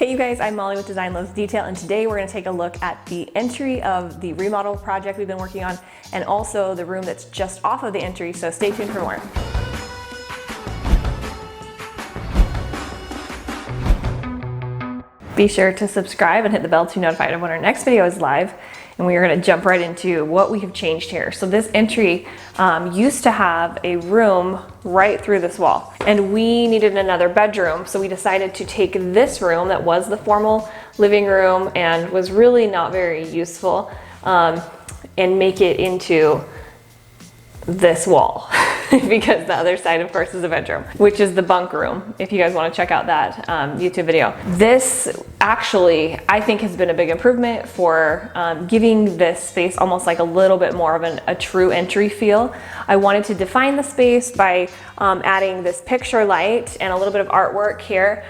Hey you guys, I'm Molly with Design Loves Detail, and today we're going to take a look at the entry of the remodel project we've been working on, and also the room that's just off of the entry, so stay tuned for more. Be sure to subscribe and hit the bell to be notified of when our next video is live. And we are going to jump right into what we have changed here. So this entry used to have a room right through this wall, and we needed another bedroom. So we decided to take this room that was the formal living room and was really not very useful and make it into this wall. Because the other side, of course, is a bedroom, which is the bunk room, if you guys want to check out that YouTube video. This actually, I think, has been a big improvement for giving this space almost like a little bit more of a true entry feel. I wanted to define the space by adding this picture light and a little bit of artwork here.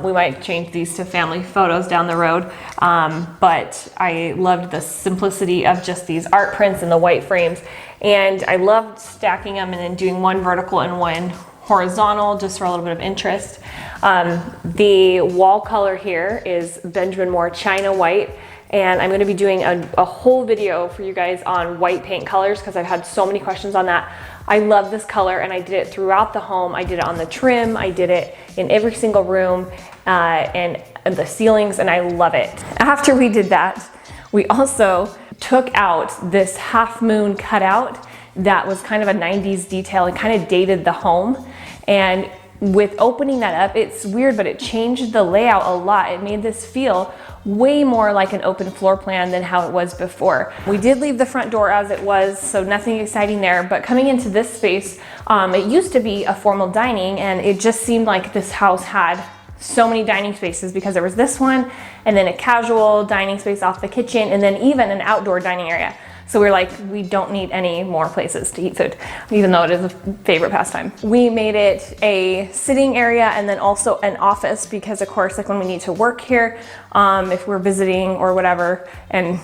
We might change these to family photos down the road, but I loved the simplicity of just these art prints and the white frames. And I loved stacking them and then doing one vertical and one horizontal just for a little bit of interest. The wall color here is Benjamin Moore China White, and I'm going to be doing a whole video for you guys on white paint colors because I've had so many questions on that. I love this color, and I did it throughout the home. I did it on the trim, I did it in every single room and the ceilings, and I love it. After we did that, we also took out this half moon cutout that was kind of a 90s detail and kind of dated the home. And with opening that up, it's weird, but it changed the layout a lot. It made this feel way more like an open floor plan than how it was before. We did leave the front door as it was, so nothing exciting there, but coming into this space, it used to be a formal dining, and it just seemed like this house had so many dining spaces because there was this one and then a casual dining space off the kitchen and then even an outdoor dining area. So we were like, we don't need any more places to eat food, even though it is a favorite pastime. We made it a sitting area and then also an office because, of course, like when we need to work here, if we're visiting or whatever. And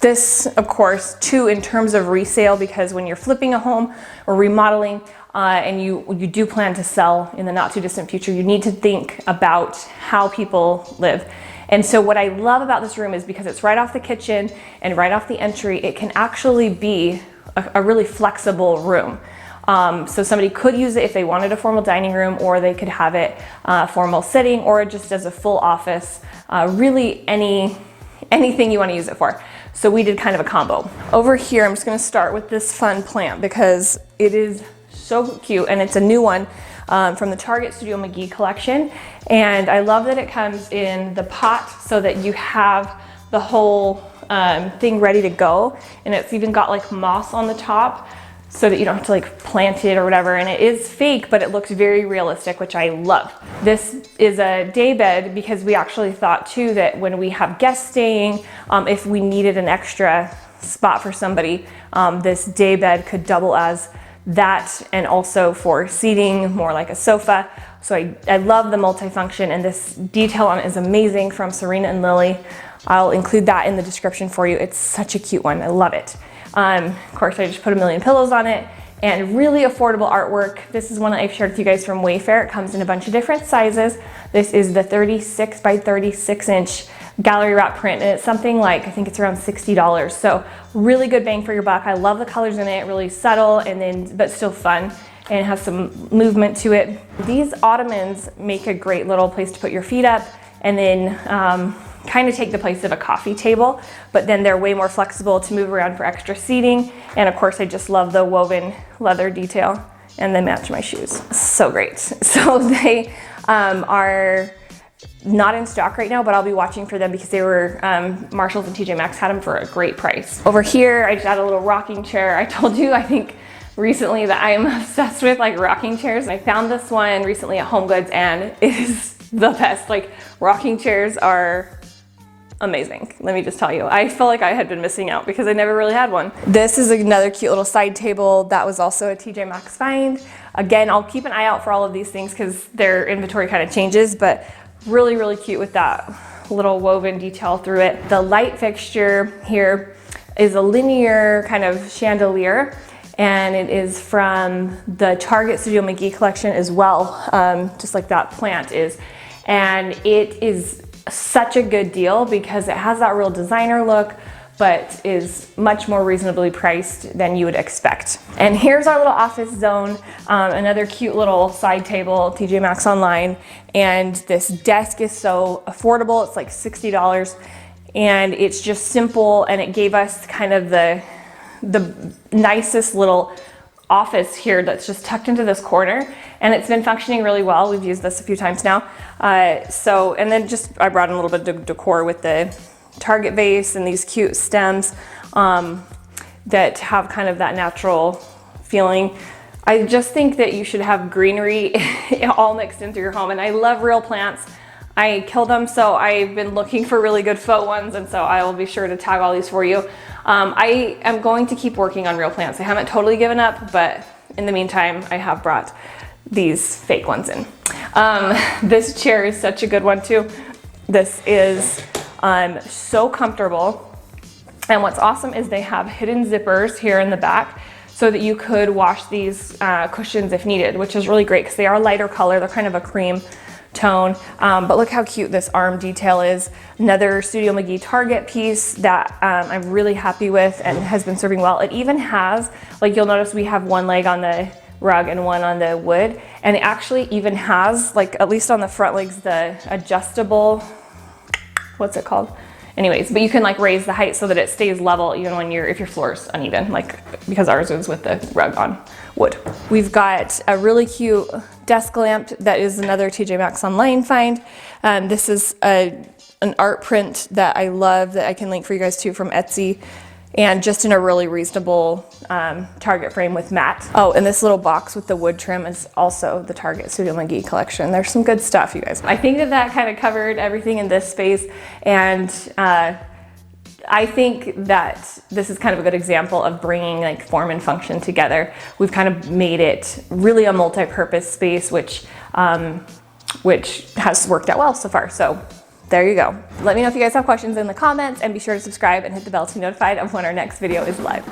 this, of course, too, in terms of resale, because when you're flipping a home or remodeling, and you do plan to sell in the not too distant future, you need to think about how people live. And so what I love about this room is because it's right off the kitchen and right off the entry, it can actually be a really flexible room. So somebody could use it if they wanted a formal dining room, or they could have it formal sitting, or just as a full office, really anything you want to use it for. So we did kind of a combo. Over here, I'm just going to start with this fun plant because it is so cute, and it's a new one from the Target Studio McGee collection. And I love that it comes in the pot so that you have the whole thing ready to go. And it's even got like moss on the top so that you don't have to like plant it or whatever. And it is fake, but it looks very realistic, which I love. This is a day bed because we actually thought too that when we have guests staying, if we needed an extra spot for somebody, this day bed could double as that, and also for seating, more like a sofa. So I love the multifunction, and this detail on it is amazing from Serena and Lily. I'll include that in the description for you. It's such a cute one. I love it. Of course, I just put a million pillows on it, and really affordable artwork. This is one that I've shared with you guys from Wayfair. It comes in a bunch of different sizes. This is the 36 by 36 inch gallery wrap print, and it's something like, I think it's around $60. So really good bang for your buck. I love the colors in it, really subtle but still fun, and it has some movement to it. These ottomans make a great little place to put your feet up, and then kind of take the place of a coffee table, but then they're way more flexible to move around for extra seating. And of course, I just love the woven leather detail, and they match my shoes. So great. So they are not in stock right now, but I'll be watching for them because they were, Marshalls and TJ Maxx had them for a great price. Over here, I just had a little rocking chair. I told you, I think recently, that I am obsessed with like rocking chairs. I found this one recently at HomeGoods, and it is the best. Like, rocking chairs are amazing. Let me just tell you, I felt like I had been missing out because I never really had one. This is another cute little side table that was also a TJ Maxx find. Again, I'll keep an eye out for all of these things because their inventory kind of changes, but really, really cute with that little woven detail through it. The light fixture here is a linear kind of chandelier, and it is from the Target Studio McGee collection as well, just like that plant is. And it is such a good deal because it has that real designer look, but is much more reasonably priced than you would expect. And here's our little office zone, another cute little side table, TJ Maxx online. And this desk is so affordable, it's like $60. And it's just simple, and it gave us kind of the nicest little office here that's just tucked into this corner, and it's been functioning really well. We've used this a few times now. And then I brought in a little bit of decor with the Target vase and these cute stems that have kind of that natural feeling. I just think that you should have greenery all mixed into your home, and I love real plants. I kill them, so I've been looking for really good faux ones, and so I will be sure to tag all these for you. I am going to keep working on real plants. I haven't totally given up, but in the meantime, I have brought these fake ones in. This chair is such a good one too. This is so comfortable. And what's awesome is they have hidden zippers here in the back so that you could wash these cushions if needed, which is really great because they are lighter color. They're kind of a cream tone, but look how cute this arm detail is. Another Studio McGee Target piece that I'm really happy with and has been serving well. It even has, like, you'll notice we have one leg on the rug and one on the wood, and it actually even has, like, at least on the front legs, the adjustable, what's it called? Anyways, but you can like raise the height so that it stays level even when if your floor is uneven, like because ours is with the rug on wood. We've got a really cute desk lamp that is another TJ Maxx online find. This is an art print that I love that I can link for you guys too from Etsy, and just in a really reasonable Target frame with matte. Oh, and this little box with the wood trim is also the Target Studio McGee collection. There's some good stuff, you guys. I think that kind of covered everything in this space, and I think that this is kind of a good example of bringing like form and function together. We've kind of made it really a multi-purpose space, which has worked out well so far. So there you go. Let me know if you guys have questions in the comments, and be sure to subscribe and hit the bell to be notified of when our next video is live.